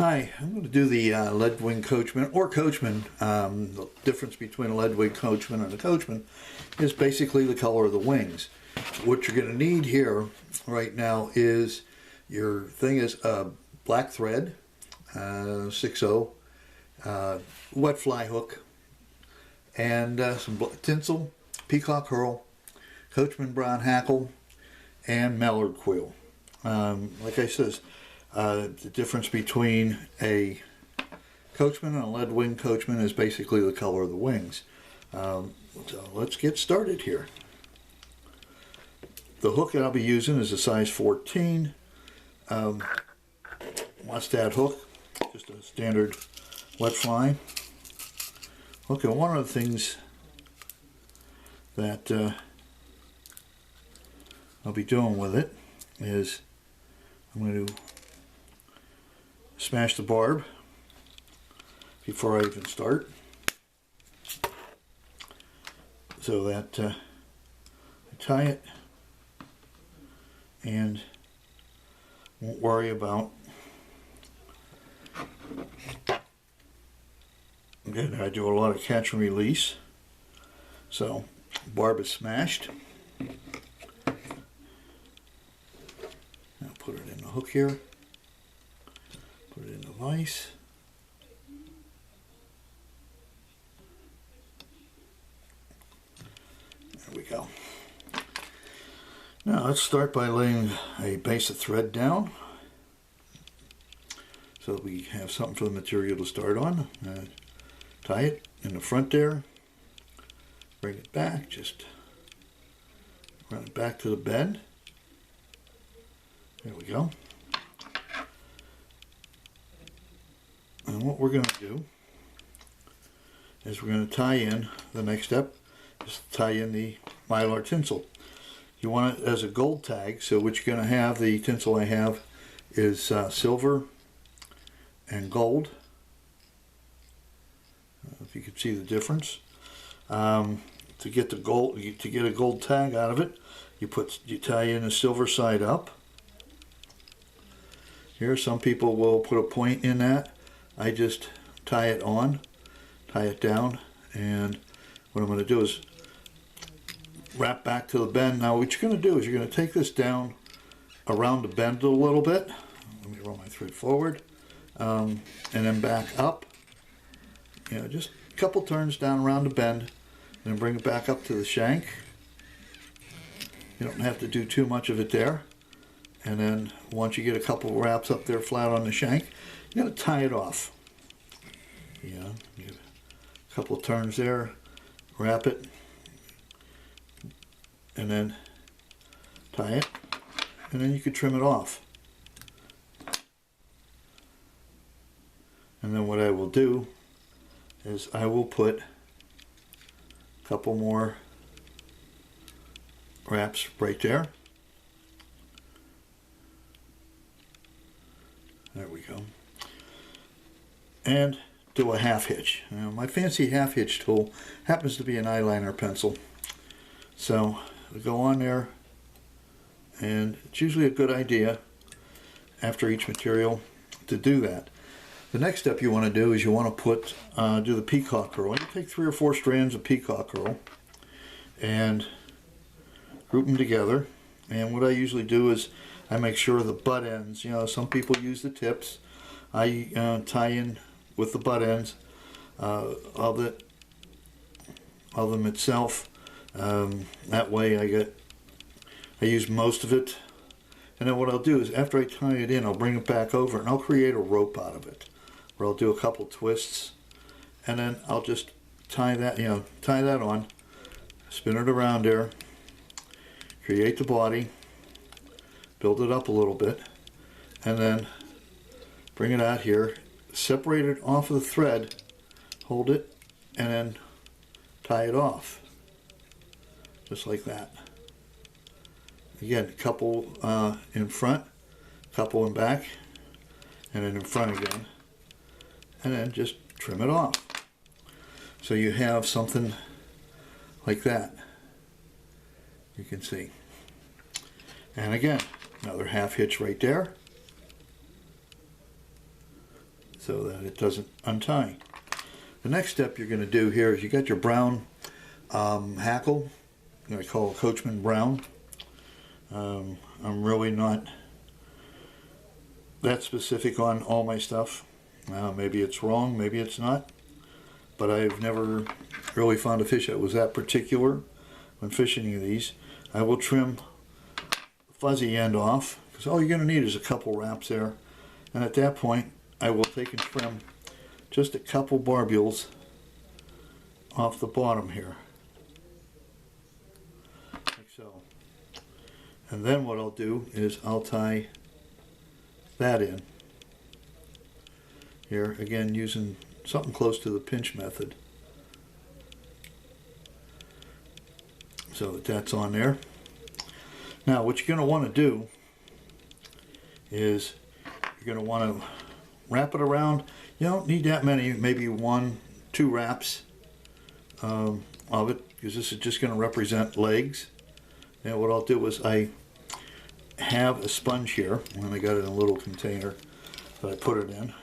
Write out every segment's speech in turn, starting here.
Hi, I'm going to do the lead wing coachman or coachman. The difference between a lead wing coachman and a coachman is basically the color of the wings. What you're going to need here right now is your thing is a black thread, 6/0, wet fly hook, and some tinsel, peacock herl, coachman brown hackle, and mallard quill. Like I says, the difference between a coachman and a lead wing coachman is basically the color of the wings. So let's get started here. The hook that I'll be using is a size 14 mustad hook, just a standard wet fly hook. And one of the things that I'll be doing with it is I'm going to smash the barb before I even start, so that I tie it and won't worry about I do a lot of catch and release. So barb is smashed. Now put it in the hook here. Put it in the vise. There we go. Now let's start by laying a base of thread down so that we have something for the material to start on. Tie it in the front there. Bring it back. Just run it back to the bend. There we go. And what we're going to do is we're going to tie in, the next step is to tie in the mylar tinsel. You want it as a gold tag, so what you're going to have, the tinsel I have is silver and gold. If you can see the difference. To get the gold, to get a gold tag out of it, you tie in the silver side up. Here, some people will put a point in that. I just tie it on, tie it down, and what I'm going to do is wrap back to the bend. Now what you're going to do is you're going to take this down around the bend a little bit. Let me roll my thread forward, and then back up. You know, just a couple turns down around the bend, and then bring it back up to the shank. You don't have to do too much of it there. And then once you get a couple wraps up there flat on the shank, you got to tie it off. Yeah, give a couple of turns there, wrap it, and then tie it, and then you could trim it off. And then what I will do is I will put a couple more wraps right there. There we go. And do a half hitch. Now, my fancy half hitch tool happens to be an eyeliner pencil. So we go on there, and it's usually a good idea after each material to do that. The next step you want to do is you want to put do the peacock herl. You take 3 or 4 strands of peacock herl and group them together. And what I usually do is I make sure the butt ends, you know, some people use the tips. I tie in with the butt ends of them itself. That way I use most of it. And then what I'll do is after I tie it in, I'll bring it back over and I'll create a rope out of it, where I'll do a couple twists, and then I'll just tie that, tie that on, spin it around there, create the body, build it up a little bit, and then bring it out here, separate it off of the thread, hold it, and then tie it off, just like that. Again, a couple in front, couple in back, and then in front again, and then just trim it off. So you have something like that, you can see. And again, another half hitch right there. so that it doesn't untie. The next step you're going to do here is you got your brown hackle. I call it Coachman Brown. I'm really not that specific on all my stuff. Maybe it's wrong, maybe it's not, but I've never really found a fish that was that particular when fishing these. I will trim the fuzzy end off, because all you're going to need is a couple wraps there, and at that point I will take and trim just a couple barbules off the bottom here, like so. And then what I'll do is I'll tie that in here, again using something close to the pinch method, so that that's on there. Now what you're going to want to do is you're going to want to wrap it around. You don't need that many, maybe 1-2 wraps of it, because this is just going to represent legs. And what I'll do is I have a sponge here, and I got it in a little container that I put it in,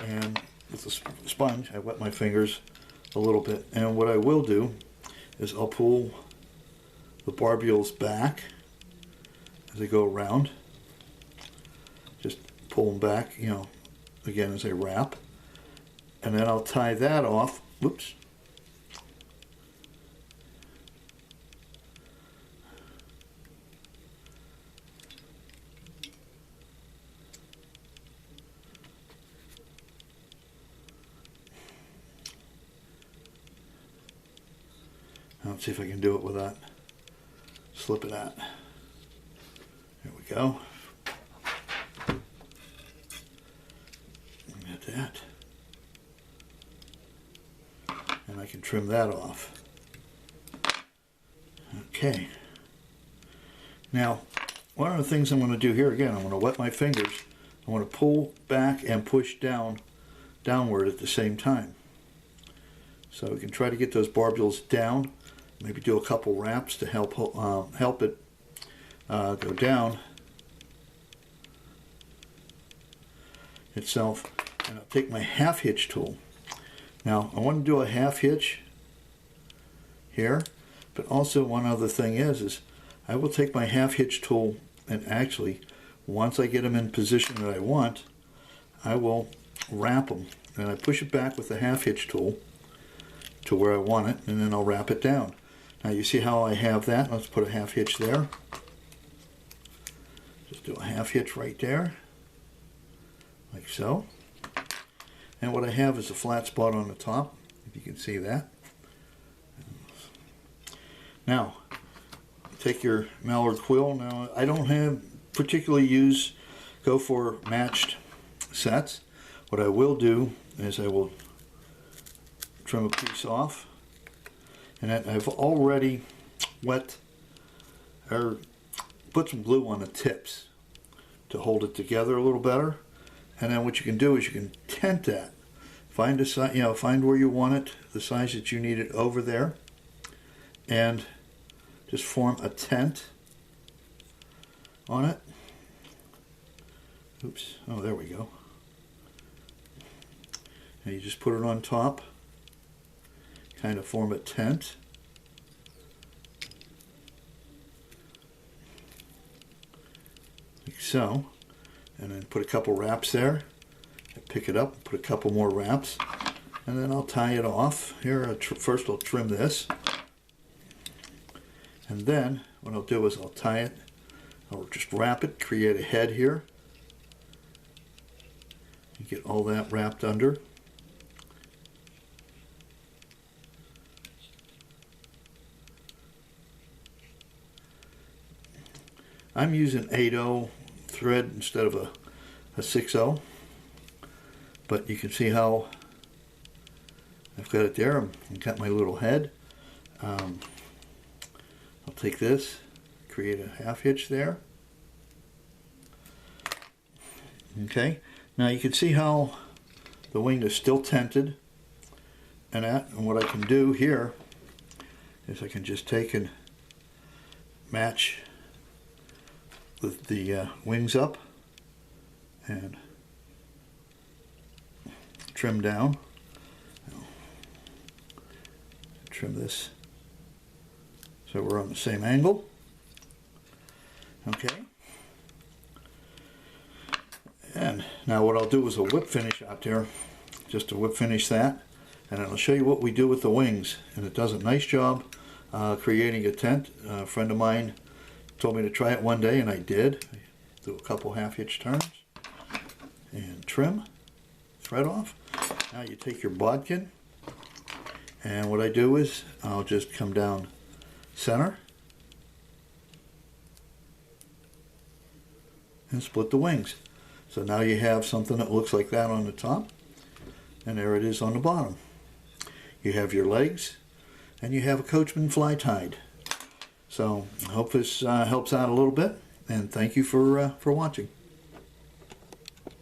and with the sponge I wet my fingers a little bit, and what I will do is I'll pull the barbules back as they go around. Just pull them back, you know, again as I wrap, and then I'll tie that off. Whoops. Let's see if I can do it without slipping out. There we go. Got that. And I can trim that off. Okay. Now, one of the things I'm going to do here, again, I'm going to wet my fingers. I want to pull back and push downward at the same time. So we can try to get those barbules down. Maybe do a couple wraps to help it go down itself. And I'll take my half hitch tool. Now I want to do a half hitch here, but also one other thing is I will take my half hitch tool, and actually once I get them in position that I want, I will wrap them, and I push it back with the half hitch tool to where I want it, and then I'll wrap it down. Now you see how I have that. Let's put a half hitch there. Just do a half hitch right there, like so. And what I have is a flat spot on the top, if you can see that. Now, take your mallard quill. Now, I don't go for matched sets. What I will do is I will trim a piece off. And I've already put some glue on the tips to hold it together a little better. And then what you can do is you can tent that. Find a size, find where you want it, the size that you need it over there, and just form a tent on it. Oops. Oh, there we go. And you just put it on top. Kind of form a tent. Like so. And then put a couple wraps there. Pick it up, put a couple more wraps, and then I'll tie it off. Here, first I'll trim this. And then what I'll do is I'll tie it, I'll just wrap it, create a head here. You get all that wrapped under. I'm using 8/0 thread instead of a 6/0, but you can see how I've got it there. I've got my little head. I'll take this, create a half hitch there. Okay, now you can see how the wing is still tented and what I can do here is I can just take and match the wings up and trim down. Trim this so we're on the same angle. Okay. And now what I'll do is a whip finish out there, just to whip finish that, and I'll show you what we do with the wings. And it does a nice job creating a tent. A friend of mine told me to try it one day, and I did. I do a couple half-hitch turns and trim, thread off. Now you take your bodkin, and what I do is I'll just come down center and split the wings. So now you have something that looks like that on the top, and there it is on the bottom. You have your legs, and you have a Coachman Fly tied. So I hope this helps out a little bit, and thank you for watching.